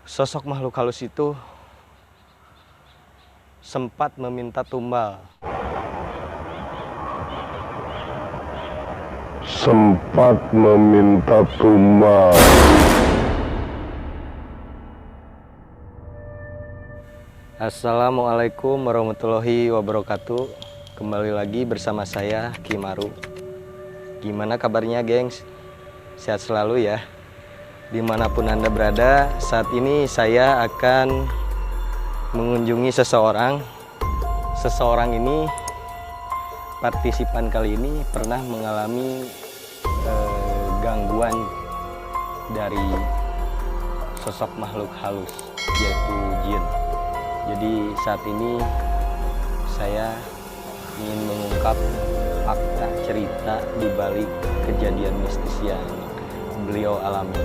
Sosok makhluk halus itu sempat meminta tumbal. Sempat meminta tumbal. Assalamualaikum warahmatullahi wabarakatuh. Kembali lagi bersama saya Kimaru. Gimana kabarnya, gengs? Sehat selalu ya. Dimanapun Anda berada, saat ini saya akan mengunjungi seseorang. Seseorang ini, partisipan kali ini pernah mengalami gangguan dari sosok makhluk halus, yaitu jin. Jadi saat ini saya ingin mengungkap fakta cerita di balik kejadian mistis yang beliau alami.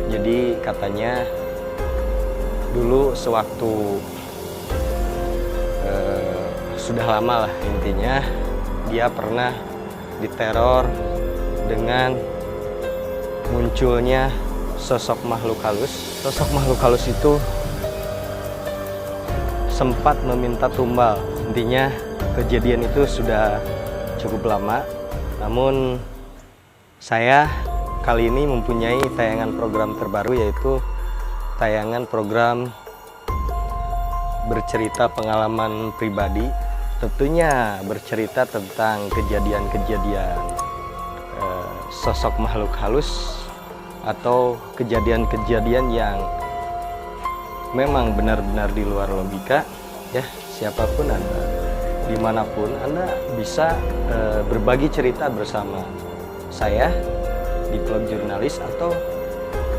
Jadi katanya dulu sewaktu sudah lama lah, intinya dia pernah diteror dengan munculnya sosok makhluk halus. Sosok makhluk halus itu sempat meminta tumbal. Intinya kejadian itu sudah cukup lama, namun saya kali ini mempunyai tayangan program terbaru, yaitu tayangan program bercerita pengalaman pribadi. Tentunya bercerita tentang kejadian-kejadian sosok makhluk halus atau kejadian-kejadian yang memang benar-benar di luar logika. Ya, siapapun Anda, dimanapun Anda bisa berbagi cerita bersama saya di Klub Jurnalis atau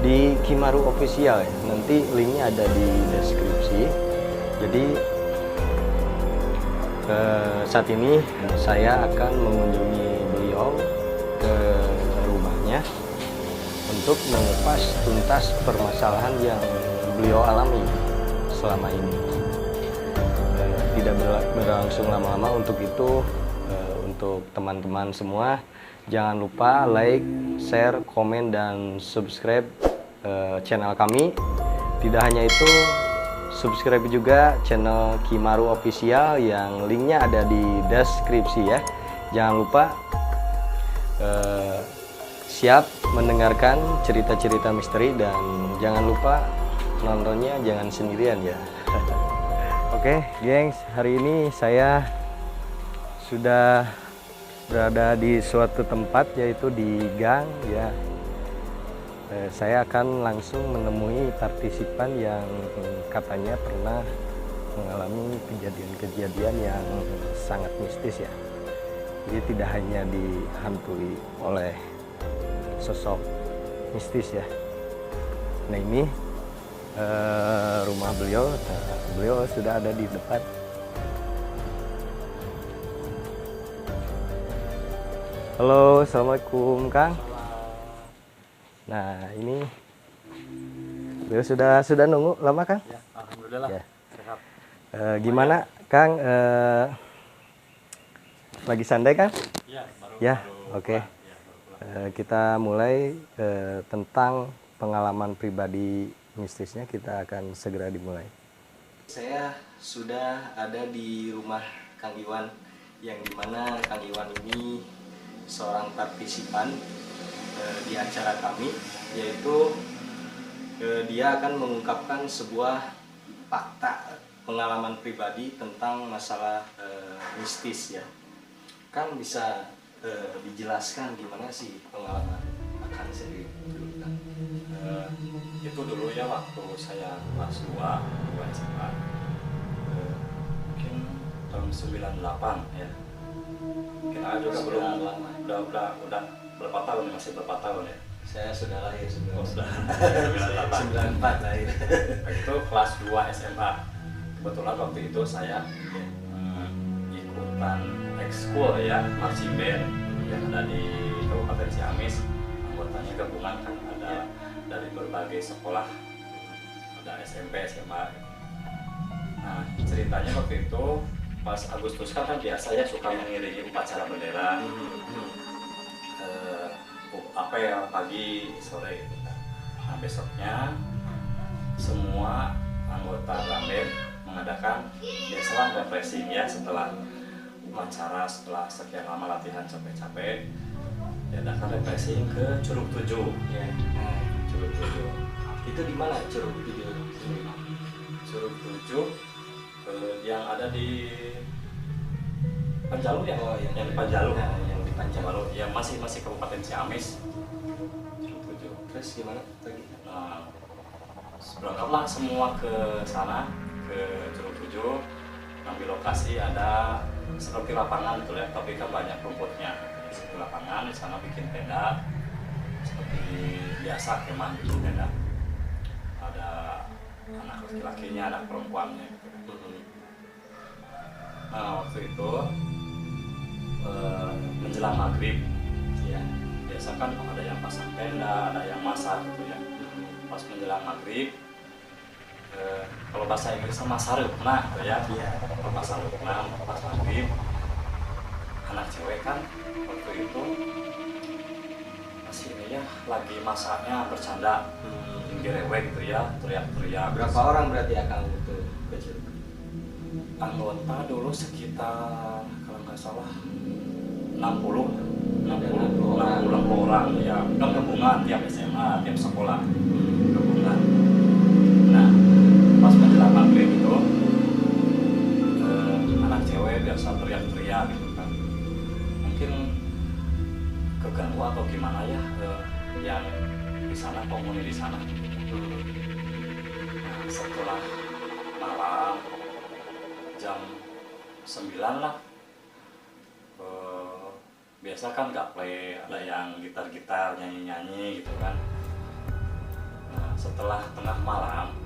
di Kimaru Official ya. Nanti linknya ada di deskripsi. Jadi saat ini saya akan mengunjungi beliau ke rumahnya untuk mengupas tuntas permasalahan yang beliau alami selama ini. Tidak berlangsung lama-lama, untuk itu untuk teman-teman semua jangan lupa like, share, komen, dan subscribe channel kami. Tidak hanya itu, subscribe juga channel Kimaru Official yang linknya ada di deskripsi ya. Jangan lupa siap mendengarkan cerita-cerita misteri, dan jangan lupa nontonnya jangan sendirian ya. Oke, gengs, hari ini saya sudah berada di suatu tempat, yaitu di gang ya. Saya akan langsung menemui partisipan yang katanya pernah mengalami kejadian-kejadian yang sangat mistis ya. Jadi tidak hanya dihantui oleh sosok mistis ya. Nah, ini rumah beliau. Beliau sudah ada di depan. Halo, assalamualaikum Kang. Nah, ini beliau sudah nunggu lama Kang? Ya, alhamdulillah. Ya. Sehat. Gimana Kang? Lagi santai Kang? Ya, baru. Ya, baru oke. pulang. Ya, baru pulang. Kita mulai tentang pengalaman pribadi mistisnya. Kita akan segera dimulai. Saya sudah ada di rumah Kang Iwan, yang dimana Kang Iwan ini seorang partisipan di acara kami, yaitu dia akan mengungkapkan sebuah fakta pengalaman pribadi tentang masalah mistis ya. Kang, bisa dijelaskan gimana sih pengalaman Kang sendiri dulu Kang? Itu dulu ya, waktu saya kelas 2 SMA, mungkin tahun 98 ya. Kita juga belum lama. Udah berapa tahun ya, masih berapa tahun ya? Saya sudah lahir Oh, sudah. 94 lahir. Itu kelas 2 SMA. Kebetulan waktu itu saya ikutan ekskul ya, marching band yang ada di Kabupaten Ciamis. Anggotanya gabungan kan, ada dari berbagai sekolah, ada SMP, SMA. Nah, ceritanya waktu itu pas Agustus kan biasa ya suka mengiringi upacara bendera. Apa ya, pagi sore gitu kan. Nah, besoknya semua anggota drum band mengadakan biasalah refreshing ya setelah upacara, setelah sekian lama latihan capek-capek, diadakan refreshing ke Curug Tujuh. Ya. Curug Tujuh. Itu di mana Curug Tujuh? Curug Tujuh yang ada di Panjalu ya? Oh, yang di Panjalu. Nah, yang di Panjalu. Ya masih Kabupaten Ciamis. Curug Tujuh. Terus gimana lagi? Nah, berangkatlah semua ke sana, ke Curug Tujuh. Di lokasi ada seperti lapangan gitu ya, tapi kan banyak rumputnya. Di lapangan di sana bikin tenda seperti biasa, kemah bikin tenda. Ada anak laki-lakinya, anak perempuannya gitu. Nah waktu itu menjelang maghrib ya, biasa kan ada yang pasang tenda, ada yang masak gitu ya. Pas menjelang maghrib, kalau bahasa Inggrisnya masarupna gitu ya. Kalau masarupna pas maghrib, anak cewek kan waktu itu masih ini ya, lagi masaknya bercanda, gerewek gitu ya, teriak-teriak. Berapa orang berarti akan itu ke Curug? Anggota dulu sekitar kalau nggak salah 60 orang ya, kan gabungan tiap SMA, tiap sekolah gabungan. Nah pas menjelang maghrib itu anak cewek biasa teriak-teriak gitu kan, mungkin keganggu atau gimana ya, yang di sana, penghuni di sana. Nah setelah malam jam 9 lah, biasa kan gaple, ada yang gitar-gitar, nyanyi-nyanyi gitu kan. Nah setelah tengah malam,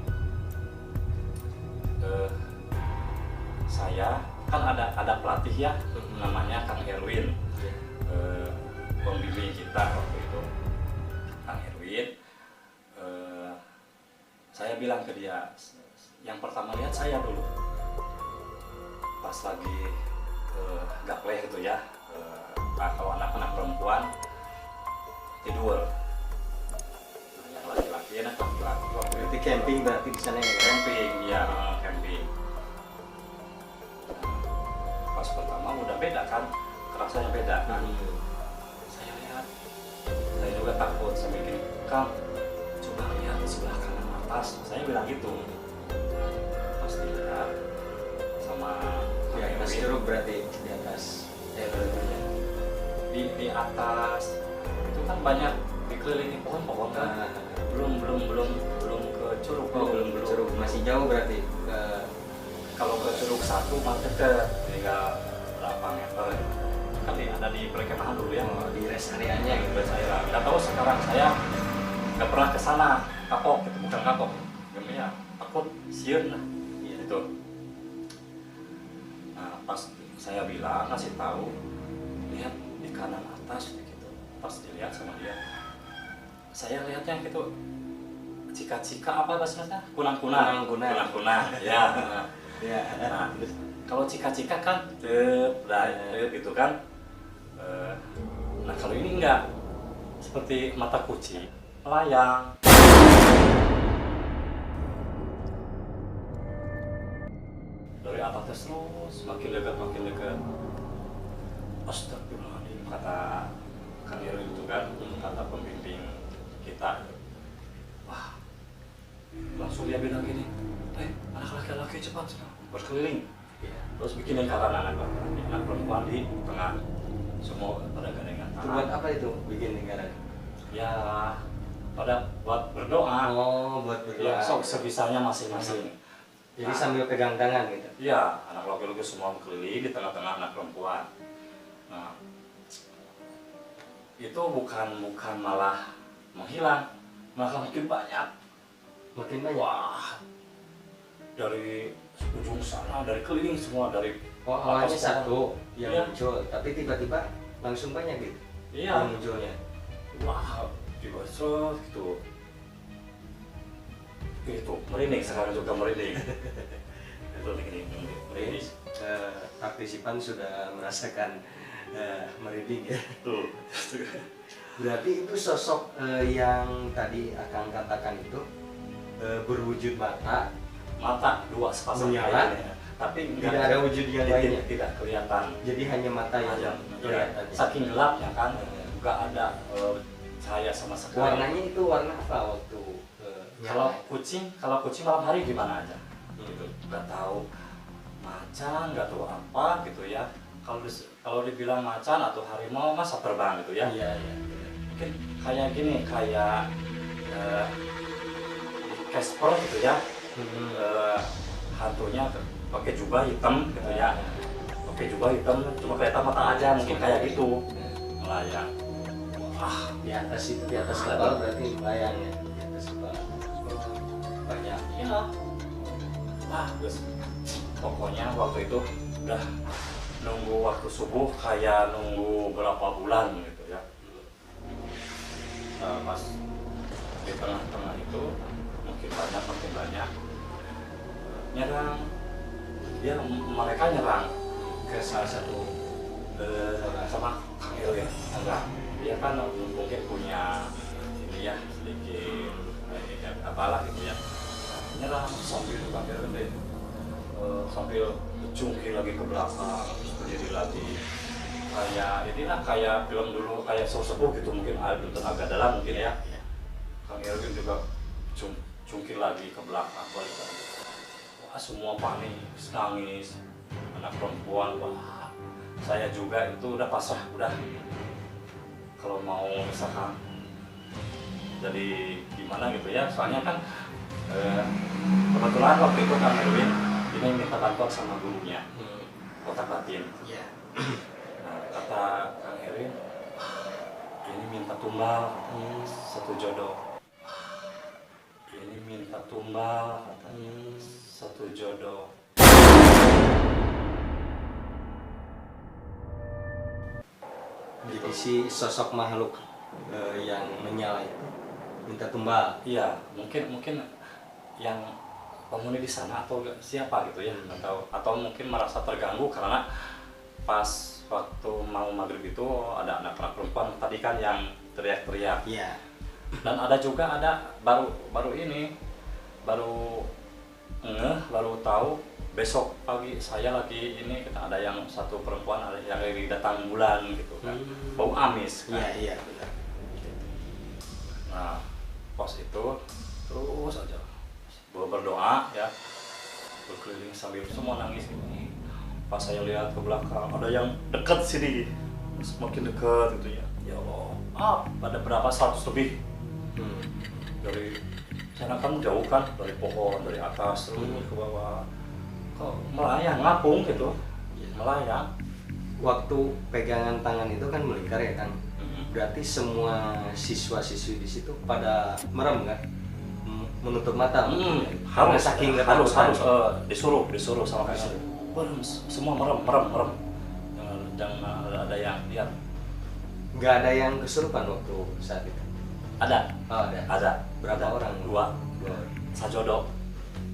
saya kan ada pelatih ya, namanya Kang Erwin, pembimbing kita waktu itu, Kang Erwin. Saya bilang ke dia, yang pertama lihat saya dulu pas lagi gapleh gitu ya. Kalau anak-anak perempuan tidur, nah, yang laki-laki anak laki-laki waktu Berarti camping berarti di sana ya? camping ya, camping. Nah, pas pertama udah beda kan, kerasanya beda kan. Saya lihat, saya juga takut, saya mikir, Kang coba lihat sebelah kanan atas, saya bilang gitu. Pas dilihat sama Di atas Curug berarti, di atas di atas itu kan banyak dikelilingi pohon-pohon kan. belum ke Curug. Belum Curug masih jauh berarti ke kalau ke Curug 1 mah deket, tinggal berapa meter kan ada di perkemahan dulu ya, di rest areanya gitu. saya nggak tahu sekarang, saya nggak pernah ke sana, kapok gitu, bukan kapok ya, takut sieun lah gitu. Nah pas saya bilang, kasih tahu, lihat di kanan atas gitu. Pas dilihat sama dia, saya lihatnya gitu, cika-cika apa bahasanya, kunang-kunang ya. Ya. Nah kalau cika-cika kan gitu kan. Nah kalau ini enggak, seperti mata kucing melayang. Dari atas terus makin dekat. Astagfirullahaladzim, kata Kang Heru itu kan, kata pembimbing kita. Wah, langsung dia bilang gini, anak laki-laki cepat berkeliling. Terus bikin lingkaran anak perempuan di tengah, semua pada gandengan Itu buat apa itu bikin lingkaran? Ya pada buat berdoa. Oh, buat berdoa. Ya, sok sebisanya masing-masing. Jadi sambil pegang tangan gitu. Iya, anak laki-laki semua berkeliling di tengah-tengah anak perempuan. Nah, itu bukan malah menghilang, malah makin banyak. Wah, dari ujung sana, dari keliling semua, dari Oh, awalnya atas satu yang Iya. muncul, tapi tiba-tiba langsung banyak gitu. Iya. Yang munculnya. Wah, tiba gitu. Itu merinding, sekarang juga merinding. Itu merinding. Partisipan sudah merasakan merinding ya. Tuh. Berarti itu sosok yang tadi Akang katakan itu berwujud mata, dua sepasang menyala, ya. Tapi tidak ada wujud yang lainnya. Tidak kelihatan. Jadi hanya mata yang Ya, kelihatan. saking gelapnya kan, nggak ada cahaya sama sekali. Warnanya itu warna apa waktu Kalau nyala? kucing malam hari gimana aja, gitu. Nggak tahu macan, nggak tahu apa gitu ya. Kalau dibilang macan atau harimau masa terbang gitu ya. Iya. Mungkin kayak gini, kayak Casper gitu ya. Hantunya pakai jubah hitam gitu ya. Pakai jubah hitam, cuma kelihatan mata aja, mungkin kayak gitu melayang. Di atas kapal berarti melayang ya. Di atas kapal. Banyak ya. Terus pokoknya waktu itu udah nunggu waktu subuh kayak nunggu berapa bulan gitu ya. Pas di tengah-tengah itu makin banyak nyerang. Mereka nyerang ke salah satu sama Kang El ya. Dia kan mungkin punya ini ya sedikit apalah gitu ya. Nyerang sambil Kang El gede, sambil cungkil lagi ke belakang, berdiri lagi. Kayak film dulu, kayak sesepuh gitu, mungkin ada tenaga dalam mungkin ya. Kang Elvin juga cungkil lagi ke belakang, balik lagi. Semua panik, nangis, anak perempuan, saya juga itu udah pasrah, udah kalau mau misalkan jadi gimana gitu ya, soalnya kan kebetulan waktu itu Kang Erwin ini minta bantuan sama gurunya, Kotak Batin. Nah, kata Kang Erwin, ini minta tumbal, satu jodoh. Ini minta tumbal, satu jodoh. Jadi si sosok makhluk yang menyala itu minta tumbal. Iya, mungkin yang penghuni di sana atau siapa gitu ya, atau mungkin merasa terganggu karena pas waktu mau maghrib itu ada anak-anak perempuan tadi kan yang teriak-teriak. Iya. Dan ada juga baru tahu besok pagi saya lagi ini kita ada yang satu perempuan ada yang lagi datang bulan gitu kan, bau amis kan. Iya benar. Nah pos itu terus aja berdoa ya, berkeliling sambil semua nangis ini. Pas saya lihat ke belakang ada yang dekat sini, semakin dekat gitu ya. Ya Allah, pada berapa 100 lebih dari sana kan jauh kan, dari pohon dari atas terus ke bawah, kok melayang ngapung gitu, melayang. Waktu pegangan tangan itu kan melingkar ya kan, berarti semua siswa-siswi di situ pada merem kan, menutup mata. Harus saking harus ketakutan. disuruh sama Kang Elvin. Semua merem. Jangan ada yang lihat. Nggak ada yang kesurupan waktu saat itu. Ada. Oh, ada. Ada. Berapa orang? Dua. Sajodo.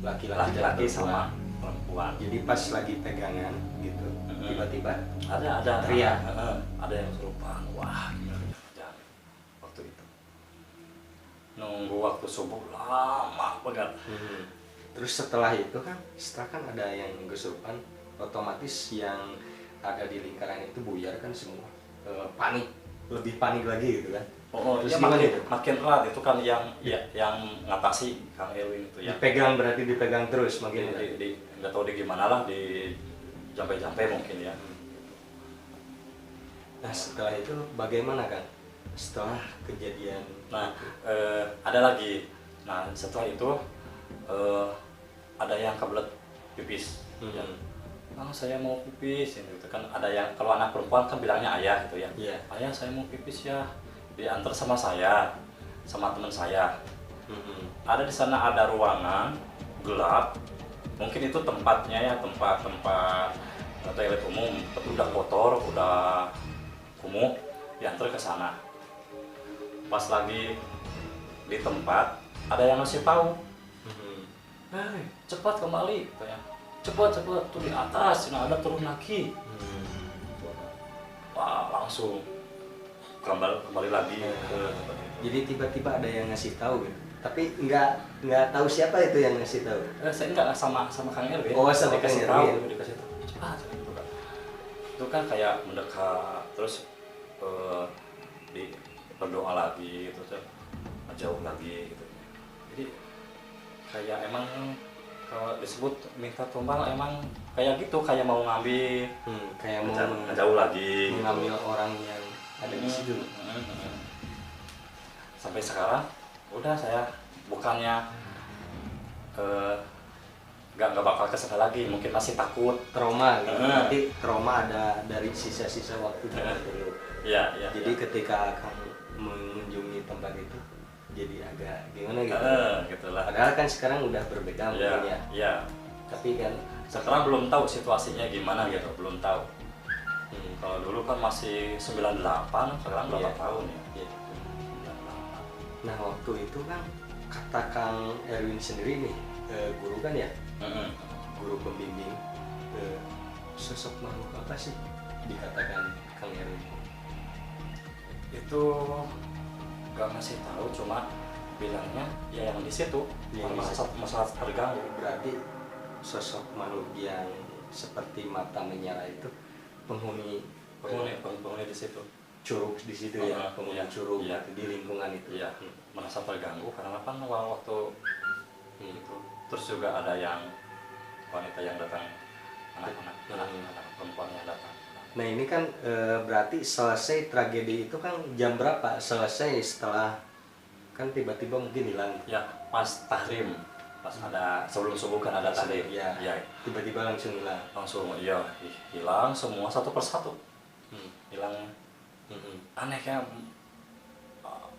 Sajodo. Laki-laki sama perempuan. Jadi pas lagi pegangan gitu, tiba-tiba ada teriak. Ada yang kesurupan. Wah, gila jangan. Waktu itu. Nunggu waktu subuh lama banget. Terus setelah kan ada yang kesurupan, otomatis yang ada di lingkaran itu buyar kan semua, panik, lebih panik lagi gitu kan. Terus ya gimana itu? makin erat itu kan yang ngatasi Kang Elwin itu ya. Berarti dipegang terus makin Nggak tahu di gimana lah, di jampe-jampe mungkin ya. Nah setelah itu bagaimana kan? Setelah kejadian. Nah ada lagi. Nah setelah itu ada yang kebelet pipis. Ya. Saya mau pipis gitu kan, ada yang kalau anak perempuan kan bilangnya ayah gitu ya. Ayah saya mau pipis ya, diantar sama saya sama teman saya. Ada di sana ada ruangan gelap, mungkin itu tempatnya ya, tempat toilet umum, udah kotor, udah kumuh, diantar ke sana. Pas lagi di tempat ada yang ngasih tahu, cepat kembali katanya. Cepat tuh di atas, nah ada turun lagi. Wah, langsung kembali lagi ke tempat itu. Jadi tiba-tiba ada yang ngasih tahu gitu. Tapi nggak tahu siapa itu yang ngasih tahu. Saya enggak sama Kang Erwin. Oh, sama Kang dikasih Erwin. tahu, dikasih tahu. Cepat gitu kan. Itu kan kayak mendekat terus berdoa lagi terus jauh lagi gitu. Jadi kayak emang kalau disebut minta tumbal emang kayak gitu, kayak mau ngambil Kayak mau jauh lagi mengambil orang yang ada di situ. Sampai sekarang udah saya bukannya nggak bakal kesana lagi, mungkin masih takut. Trauma gitu. Nanti trauma ada dari sisa-sisa waktu dulu. Iya. Jadi ketika kamu mengunjungi tempat itu jadi agak gimana gitu. Gitulah. Padahal kan sekarang udah berbeda mungkin ya. Iya. Tapi kan Sekarang belum tahu situasinya gimana gitu, belum tahu. Kalau dulu kan masih 98, sekarang berapa tahun ya? Iya. Nah waktu itu kan kata Kang Erwin sendiri nih, guru kan ya, guru pembimbing, sosok makhluk apa sih dikatakan Kang Erwin? Itu gak ngasih tahu, cuma bilangnya ya yang di situ masalah terganggu. Berarti sosok makhluk yang seperti mata menyala itu penghuni di situ. curug di situ ya, penghuni curug iya. di lingkungan itu. Iya, merasa terganggu karena kan waktu itu terus juga ada yang wanita yang datang, anak perempuan yang datang. Nah ini kan berarti selesai tragedi itu kan jam berapa? Selesai setelah kan tiba-tiba mungkin hilang. Ya pas tahrim, pas ada sebelum subuh kan ada tahrim. Ya. Ya, Tiba-tiba langsung hilang. langsung hilang semua satu persatu. Hilang. Aneh ya.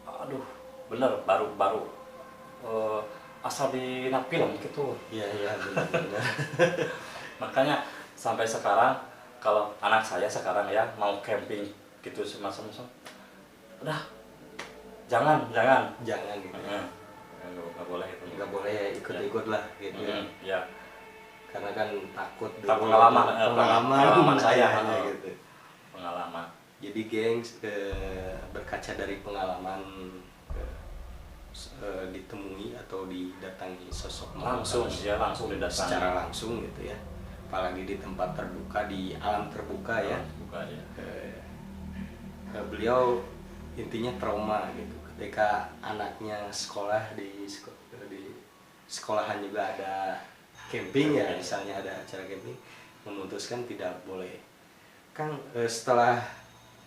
Aduh, bener baru asal di film gitu. Iya benar. Makanya sampai sekarang kalau anak saya sekarang ya mau camping gitu semacam udah jangan gitu. Nggak boleh itu. Nggak boleh ikut-ikut lah gitu ya. Ya. Karena kan takut Tak dulu. pengalaman saya gitu. Pengalaman. Jadi gengs berkaca dari pengalaman ditemui atau didatangi sosok Langsung didatangi secara langsung gitu ya, apalagi di tempat terbuka, di alam terbuka ya. Beliau intinya trauma gitu ketika anaknya sekolah di sekolahan juga ada camping ya, misalnya ada acara camping, memutuskan tidak boleh. Kang, setelah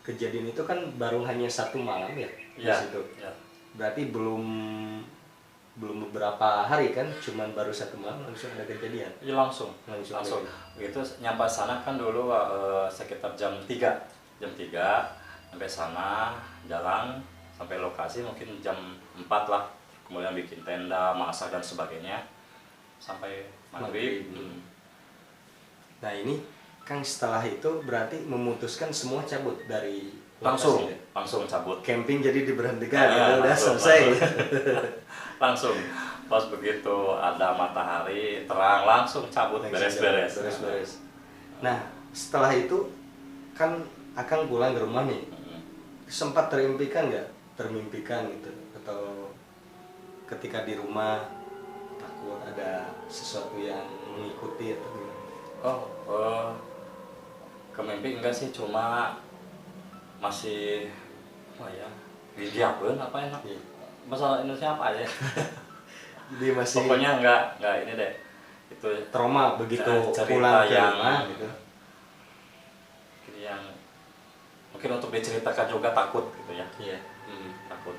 kejadian itu kan baru hanya 1 malam ya di situ. Ya. Berarti belum beberapa hari kan, cuman baru 1 malam langsung ada kejadian. Iya langsung. Gitu nyampe sana kan dulu sekitar jam 3 sampai sana jalan sampai lokasi mungkin jam 4 lah. Kemudian bikin tenda, masak dan sebagainya sampai maghrib. Nah ini Kang setelah itu berarti memutuskan semua cabut dari langsung lokasi. cabut. Camping jadi diberhentikan, udah selesai. Langsung pas begitu ada matahari terang langsung cabut, beres-beres. Nah setelah itu kan Akang pulang ke rumah nih, sempat termimpikan gitu, atau ketika di rumah takut ada sesuatu yang mengikuti atau gimana? Kemimpi enggak sih, cuma masih didiapkan apa enak. Masalah Indonesia apa aja. Jadi masih pokoknya enggak ini deh. Itu trauma begitu cerita pulang ke yang rumah gitu. Yang mungkin untuk diceritakan juga takut gitu ya. Iya. Takut.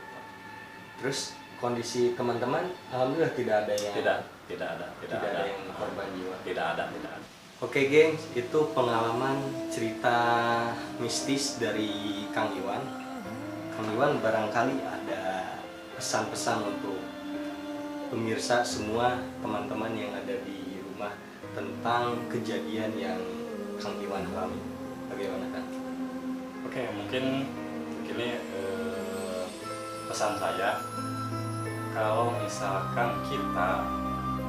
Terus kondisi teman-teman alhamdulillah tidak ada yang tidak ada yang korban jiwa. Tidak ada. Oke gengs, itu pengalaman cerita mistis dari Kang Iwan. Kang Iwan barangkali ada pesan-pesan untuk pemirsa semua, teman-teman yang ada di rumah tentang kejadian yang Kang Iwan alami. Bagaimana Kang? Oke, mungkin begini pesan saya, kalau misalkan kita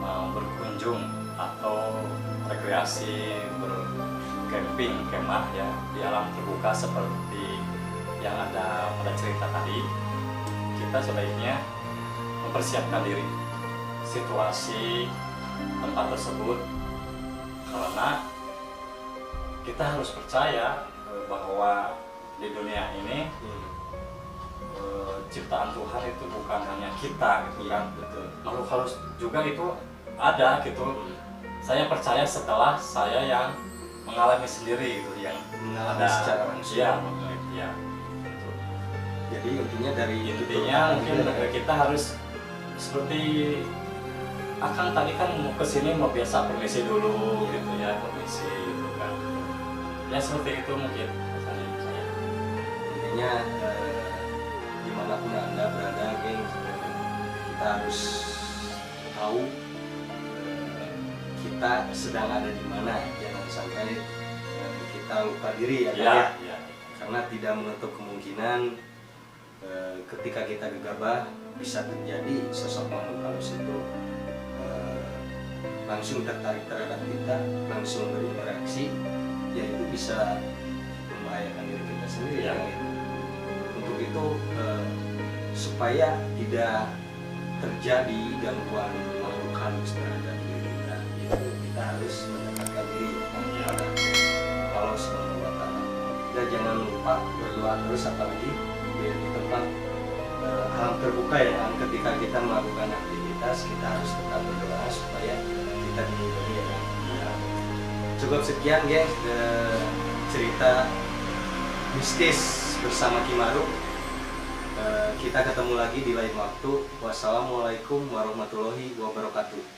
mau berkunjung atau rekreasi, bercamping, kemah ya di alam terbuka seperti yang ada pada cerita tadi, kita sebaiknya mempersiapkan diri situasi tempat tersebut, karena kita harus percaya bahwa di dunia ini ciptaan Tuhan itu bukan hanya kita gitu kan, makhluk halus juga itu ada gitu. Saya percaya setelah saya yang mengalami sendiri gitu, yang Mengalami ada secara langsung. ya gitu. Jadi intinya dari Intinya mungkin kita harus seperti Akang tadi kan mau kesini mau biasa permisi dulu gitu ya, permisi gitu kan, ya seperti itu mungkin pesannya saya. intinya dimanapun Anda berada, geng, kita harus tahu kita sedang ada di mana, jangan sampai kita lupa diri ya, Kang, ya. Ya. Karena tidak menutup kemungkinan ketika kita gegabah bisa terjadi sosok makhluk halus itu langsung tertarik terhadap kita, langsung berinteraksi, yaitu bisa membahayakan diri kita sendiri Ya. ya. Untuk itu supaya tidak terjadi gangguan makhluk halus terhadap diri kita, itu kita harus mendekatkan diri kepada Allah Subhanahu wa Ta'ala. Dan jangan lupa berdoa terus, apalagi di tempat alam terbuka ya. Ketika kita melakukan aktivitas, kita harus tetap berdoa supaya kita dilindungi ya. Cukup sekian guys cerita mistis bersama Kimaru. Kita ketemu lagi di lain waktu. Wassalamualaikum warahmatullahi wabarakatuh.